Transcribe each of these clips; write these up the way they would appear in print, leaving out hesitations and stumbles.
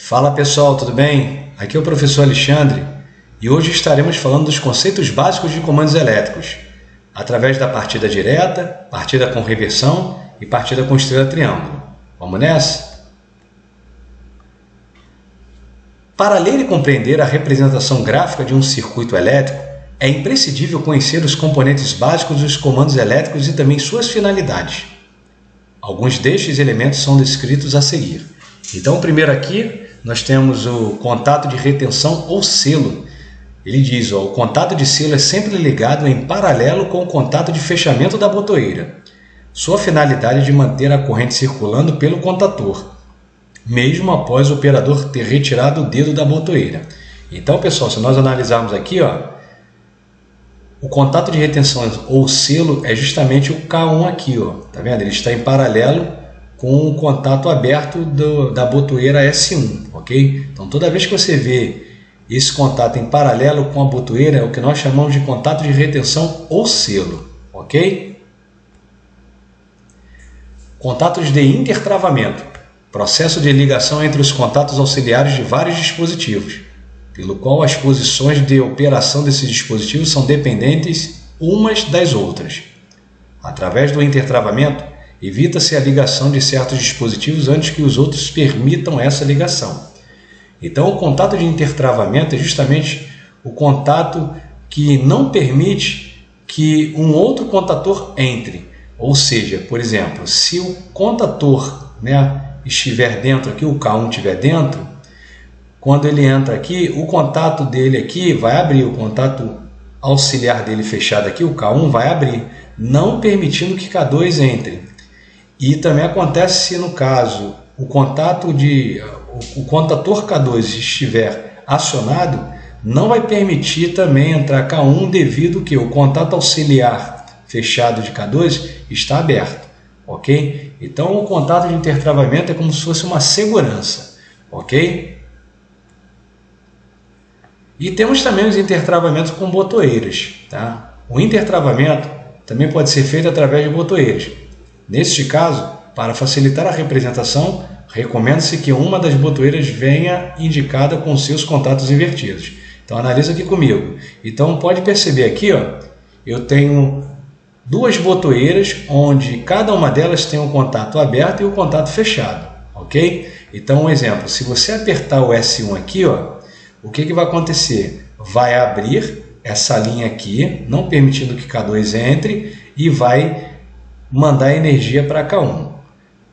Fala pessoal, tudo bem? Aqui é o professor Alexandre e hoje estaremos falando dos conceitos básicos de comandos elétricos, através da partida direta, partida com reversão e partida com estrela triângulo. Vamos nessa? Para ler e compreender a representação gráfica de um circuito elétrico, é imprescindível conhecer os componentes básicos dos comandos elétricos e também suas finalidades. Alguns destes elementos são descritos a seguir. Então, primeiro aqui, nós temos o contato de retenção ou selo. Ele diz, o contato de selo é sempre ligado em paralelo com o contato de fechamento da botoeira. Sua finalidade é de manter a corrente circulando pelo contator, mesmo após o operador ter retirado o dedo da botoeira. Então, pessoal, se nós analisarmos aqui, o contato de retenção ou selo é justamente o K1 aqui, tá vendo? Ele está em paralelo com o contato aberto da botoeira S1, ok? Então, toda vez que você vê esse contato em paralelo com a botoeira, é o que nós chamamos de contato de retenção ou selo, ok? Contatos de intertravamento, processo de ligação entre os contatos auxiliares de vários dispositivos, pelo qual as posições de operação desses dispositivos são dependentes umas das outras. Através do intertravamento, evita-se a ligação de certos dispositivos antes que os outros permitam essa ligação. Então, o contato de intertravamento é justamente o contato que não permite que um outro contator entre. Ou seja, por exemplo, se o contator estiver dentro aqui, o K1 estiver dentro, quando ele entra aqui, o contato dele aqui vai abrir, o contato auxiliar dele fechado aqui, o K1 vai abrir, não permitindo que K2 entre. E também acontece se, no caso, o contator K2 estiver acionado, não vai permitir também entrar K1 devido que o contato auxiliar fechado de K2 está aberto, ok? Então, o contato de intertravamento é como se fosse uma segurança, ok? E temos também os intertravamentos com botoeiras, tá? O intertravamento também pode ser feito através de botoeiras. Neste caso, para facilitar a representação, recomenda-se que uma das botoeiras venha indicada com seus contatos invertidos. Então, analisa aqui comigo. Então, pode perceber aqui, eu tenho duas botoeiras, onde cada uma delas tem um contato aberto e um contato fechado, ok? Então, um exemplo, se você apertar o S1 aqui, o que vai acontecer? Vai abrir essa linha aqui, não permitindo que K2 entre, e vai mandar energia para K1.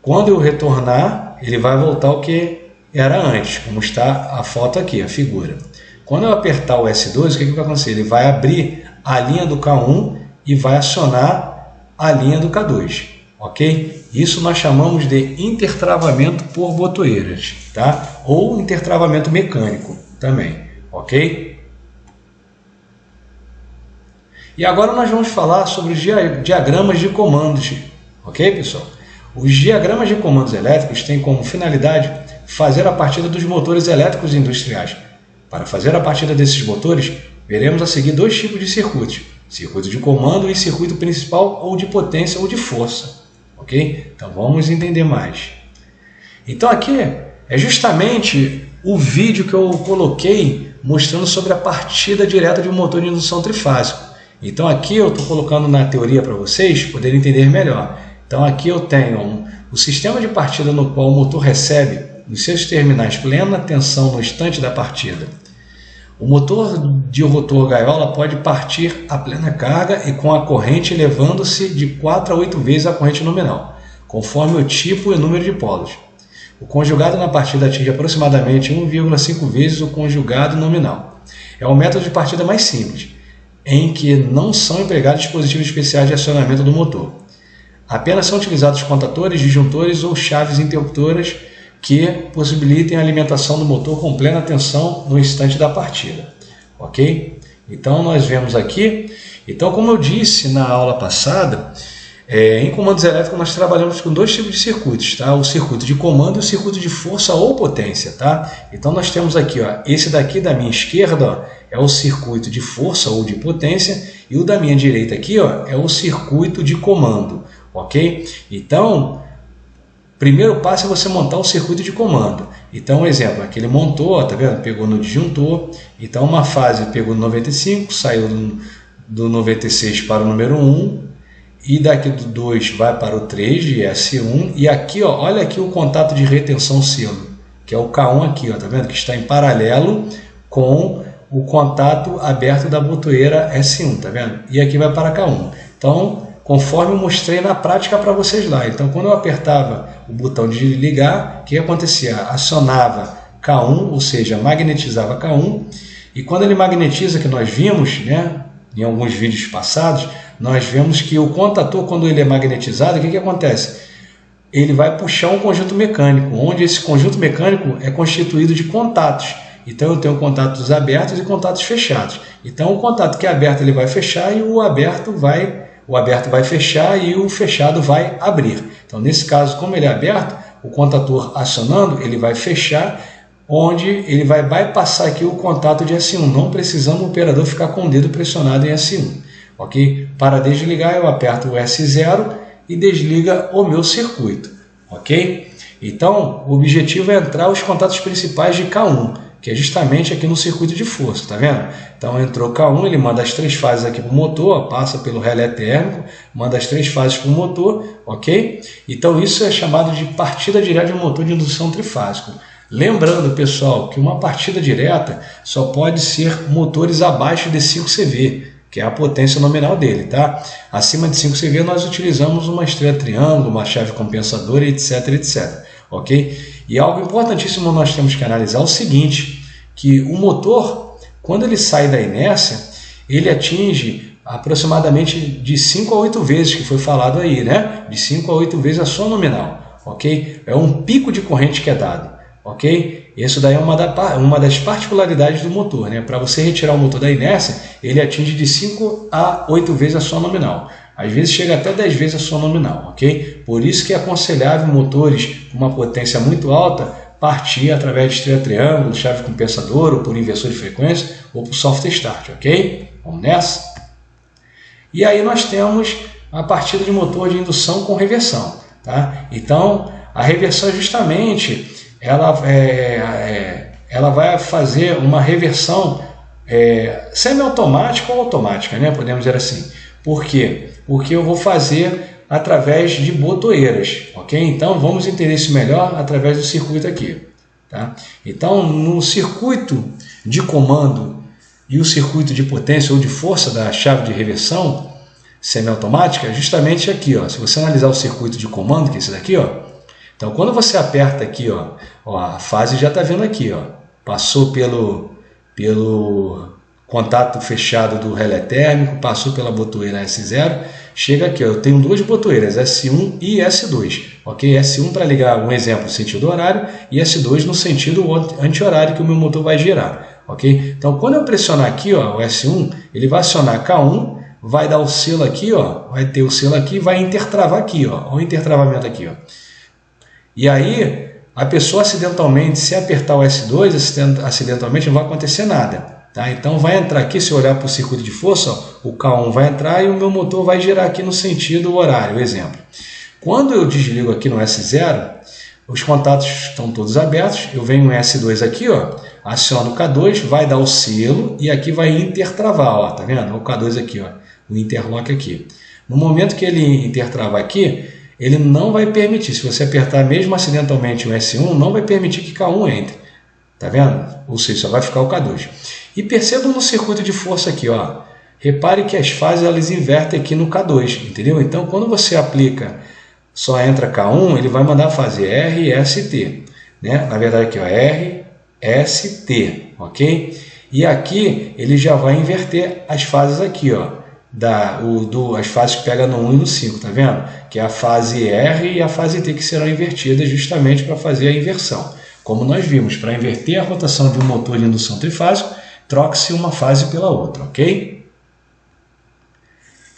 Quando eu retornar, ele vai voltar ao que era antes, como está a foto aqui, a figura. Quando eu apertar o S2, o que vai acontecer? Ele vai abrir a linha do K1 e vai acionar a linha do K2, ok? Isso nós chamamos de intertravamento por botoeiras, tá? Ou intertravamento mecânico também, ok? E agora nós vamos falar sobre os diagramas de comandos, ok, pessoal? Os diagramas de comandos elétricos têm como finalidade fazer a partida dos motores elétricos industriais. Para fazer a partida desses motores, veremos a seguir dois tipos de circuitos: circuito de comando e circuito principal ou de potência ou de força, ok? Então vamos entender mais. Então aqui é justamente o vídeo que eu coloquei mostrando sobre a partida direta de um motor de indução trifásico. Então aqui eu estou colocando na teoria para vocês poderem entender melhor. Então aqui eu tenho o sistema de partida no qual o motor recebe nos seus terminais plena tensão no instante da partida. O motor de rotor gaiola pode partir a plena carga e com a corrente elevando-se de 4 a 8 vezes a corrente nominal, conforme o tipo e o número de polos. O conjugado na partida atinge aproximadamente 1,5 vezes o conjugado nominal. É o método de partida mais simples, em que não são empregados dispositivos especiais de acionamento do motor. Apenas são utilizados contatores, disjuntores ou chaves interruptoras que possibilitem a alimentação do motor com plena tensão no instante da partida, ok? Então nós vemos aqui, como eu disse na aula passada, em comandos elétricos nós trabalhamos com dois tipos de circuitos, tá? O circuito de comando e o circuito de força ou potência, tá? Então nós temos aqui, esse daqui da minha esquerda, é o circuito de força ou de potência, e o da minha direita aqui, é o circuito de comando, ok? Então, primeiro passo é você montar o circuito de comando. Então, um exemplo, aqui ele montou, ó, tá vendo? Pegou no disjuntor, então uma fase pegou no 95, saiu do 96 para o número 1, e daqui do 2 vai para o 3 de S1, e aqui, ó, olha aqui o contato de retenção selo, que é o K1 aqui, ó, tá vendo? Que está em paralelo com o contato aberto da botoeira S1, tá vendo? E aqui vai para K1. Então, conforme eu mostrei na prática para vocês lá. Então, quando eu apertava o botão de ligar, o que acontecia? Acionava K1, ou seja, magnetizava K1, e quando ele magnetiza, que nós vimos, né, em alguns vídeos passados, nós vemos que o contator, quando ele é magnetizado, o que acontece? Ele vai puxar um conjunto mecânico, onde esse conjunto mecânico é constituído de contatos. Então, eu tenho contatos abertos e contatos fechados. Então, o contato que é aberto ele vai fechar e o aberto vai fechar e o fechado vai abrir. Então, nesse caso, como ele é aberto, o contator acionando, ele vai fechar, onde ele vai bypassar aqui o contato de S1, não precisando o operador ficar com o dedo pressionado em S1. Ok? Para desligar, eu aperto o S0 e desliga o meu circuito. Ok? Então, o objetivo é entrar os contatos principais de K1, que é justamente aqui no circuito de força, tá vendo? Então entrou K1, ele manda as 3 fases aqui para o motor, passa pelo relé térmico, manda as 3 fases para o motor, ok? Então isso é chamado de partida direta de motor de indução trifásico. Lembrando, pessoal, que uma partida direta só pode ser motores abaixo de 5 CV, que é a potência nominal dele, tá? Acima de 5 CV nós utilizamos uma estrela triângulo, uma chave compensadora, etc, etc, ok? E algo importantíssimo nós temos que analisar é o seguinte, que o motor, quando ele sai da inércia, ele atinge aproximadamente de 5 a 8 vezes, que foi falado aí, né? De 5 a 8 vezes a sua nominal, ok? É um pico de corrente que é dado, ok? Isso daí é uma das particularidades do motor, né? Para você retirar o motor da inércia, ele atinge de 5 a 8 vezes a sua nominal. Às vezes chega até 10 vezes a sua nominal, ok? Por isso que é aconselhável motores com uma potência muito alta partir através de estrela triângulo, chave compensadora, ou por inversor de frequência, ou por soft start, ok? Vamos nessa? E aí nós temos a partida de motor de indução com reversão, tá? Então, a reversão justamente ela vai fazer uma reversão semi-automática ou automática, né? Podemos dizer assim. Por quê? Porque eu vou fazer através de botoeiras, ok? Então vamos entender isso melhor através do circuito aqui, tá? Então no circuito de comando e o circuito de potência ou de força da chave de reversão semiautomática, justamente aqui, ó. Se você analisar o circuito de comando, que é esse daqui, ó. Então quando você aperta aqui, ó, a fase já está vendo aqui, ó. Passou pelo contato fechado do relé térmico, passou pela botoeira S0, chega aqui, ó, eu tenho 2 botoeiras, S1 e S2, ok? S1 para ligar, um exemplo, no sentido horário, e S2 no sentido anti-horário que o meu motor vai girar, ok? Então, quando eu pressionar aqui, ó, o S1, ele vai acionar K1, vai dar o selo aqui, ó, vai ter o selo aqui, vai intertravar aqui, ó, o intertravamento aqui, ó. E aí, a pessoa acidentalmente, se apertar o S2, acidentalmente não vai acontecer nada. Tá? Então vai entrar aqui, se eu olhar para o circuito de força, ó, o K1 vai entrar e o meu motor vai girar aqui no sentido horário, exemplo. Quando eu desligo aqui no S0, os contatos estão todos abertos, eu venho no S2 aqui, ó, aciono o K2, vai dar o selo e aqui vai intertravar, ó, tá vendo? O K2 aqui, ó, o interlock aqui. No momento que ele intertravar aqui, ele não vai permitir, se você apertar mesmo acidentalmente o S1, não vai permitir que K1 entre, tá vendo? Ou seja, só vai ficar o K2. E percebam no circuito de força aqui, ó. Repare que as fases elas invertem aqui no K2, entendeu? Então, quando você aplica, só entra K1, ele vai mandar fazer R, S, T, né? Na verdade aqui, ó, R, S, T, ok? E aqui ele já vai inverter as fases aqui, ó, as fases que pega no 1 e no 5, tá vendo? Que é a fase R e a fase T que serão invertidas justamente para fazer a inversão. Como nós vimos, para inverter a rotação de um motor de indução trifásico, troque-se uma fase pela outra, ok?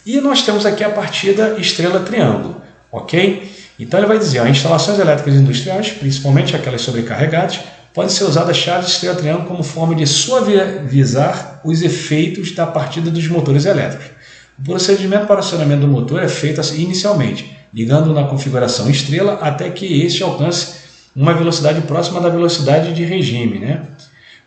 E nós temos aqui a partida estrela-triângulo, ok? Então ele vai dizer, ó, instalações elétricas industriais, principalmente aquelas sobrecarregadas, podem ser usadas chaves estrela-triângulo como forma de suavizar os efeitos da partida dos motores elétricos. O procedimento para o acionamento do motor é feito inicialmente, ligando na configuração estrela até que este alcance uma velocidade próxima da velocidade de regime, né?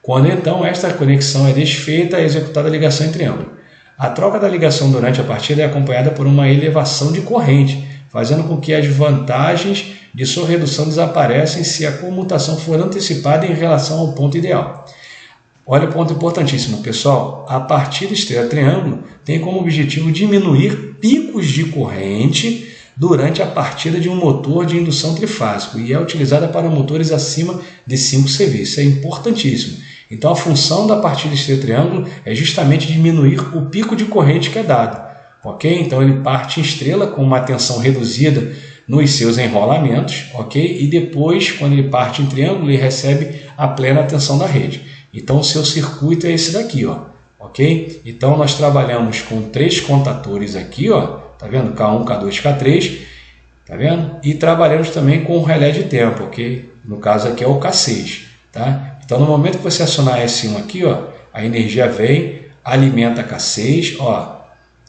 Quando então esta conexão é desfeita, é executada a ligação em triângulo. A troca da ligação durante a partida é acompanhada por uma elevação de corrente, fazendo com que as vantagens de sua redução desaparecem se a comutação for antecipada em relação ao ponto ideal. Olha o ponto importantíssimo, pessoal. A partida estrela-triângulo tem como objetivo diminuir picos de corrente durante a partida de um motor de indução trifásico e é utilizada para motores acima de 5 CV. Isso é importantíssimo. Então, a função da partida estrela-triângulo é justamente diminuir o pico de corrente que é dado. Ok? Então, ele parte em estrela com uma tensão reduzida nos seus enrolamentos, ok? E depois, quando ele parte em triângulo, ele recebe a plena tensão da rede. Então, o seu circuito é esse daqui, ó, ok? Então, nós trabalhamos com 3 contatores aqui, ó, tá vendo? K1, K2, K3, tá vendo? E trabalhamos também com o relé de tempo, ok? No caso aqui é o K6, tá? Então, no momento que você acionar S1 aqui, ó, a energia vem, alimenta K6, ó,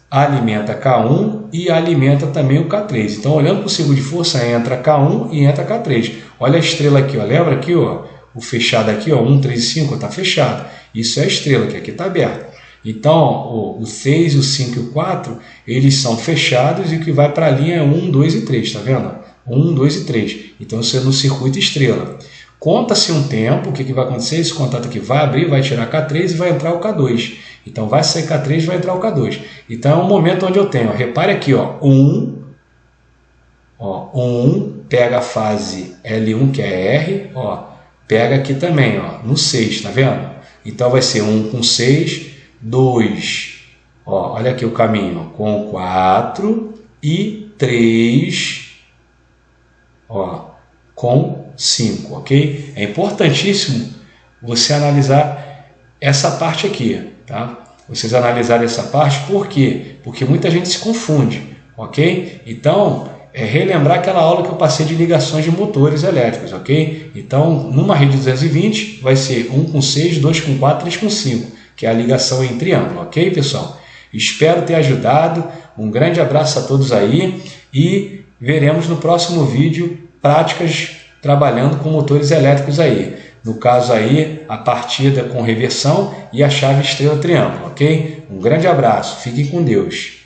alimenta K1 e alimenta também o K3. Então, olhando para o círculo de força, entra K1 e entra K3. Olha a estrela aqui, ó, lembra aqui, ó? O fechado aqui, ó, 1, 3 e 5 está fechado. Isso é a estrela, que aqui está aberto. Então, o 6, o 5 e o 4, eles são fechados e o que vai para a linha é 1, 2 e 3, tá vendo? 1, 2 e 3. Então, isso é no circuito estrela. Conta-se um tempo, o que vai acontecer? Esse contato aqui vai abrir, vai tirar K3 e vai entrar o K2. Então, vai sair K3 e vai entrar o K2. Então, é um momento onde eu tenho, ó, repare aqui, ó, 1, pega a fase L1, que é R, ó, pega aqui também, ó, no 6, tá vendo? Então vai ser 1 com 6, 2, ó, olha aqui o caminho, ó, com 4 e 3, ó, com 5, ok? É importantíssimo você analisar essa parte aqui, tá? Vocês analisarem essa parte, por quê? Porque muita gente se confunde, ok? Então, relembrar aquela aula que eu passei de ligações de motores elétricos, ok? Então, numa rede 220, vai ser 1 com 6, 2 com 4, 3 com 5, que é a ligação em triângulo, ok, pessoal? Espero ter ajudado, um grande abraço a todos aí e veremos no próximo vídeo práticas trabalhando com motores elétricos aí. No caso aí, a partida com reversão e a chave estrela-triângulo, ok? Um grande abraço, fiquem com Deus.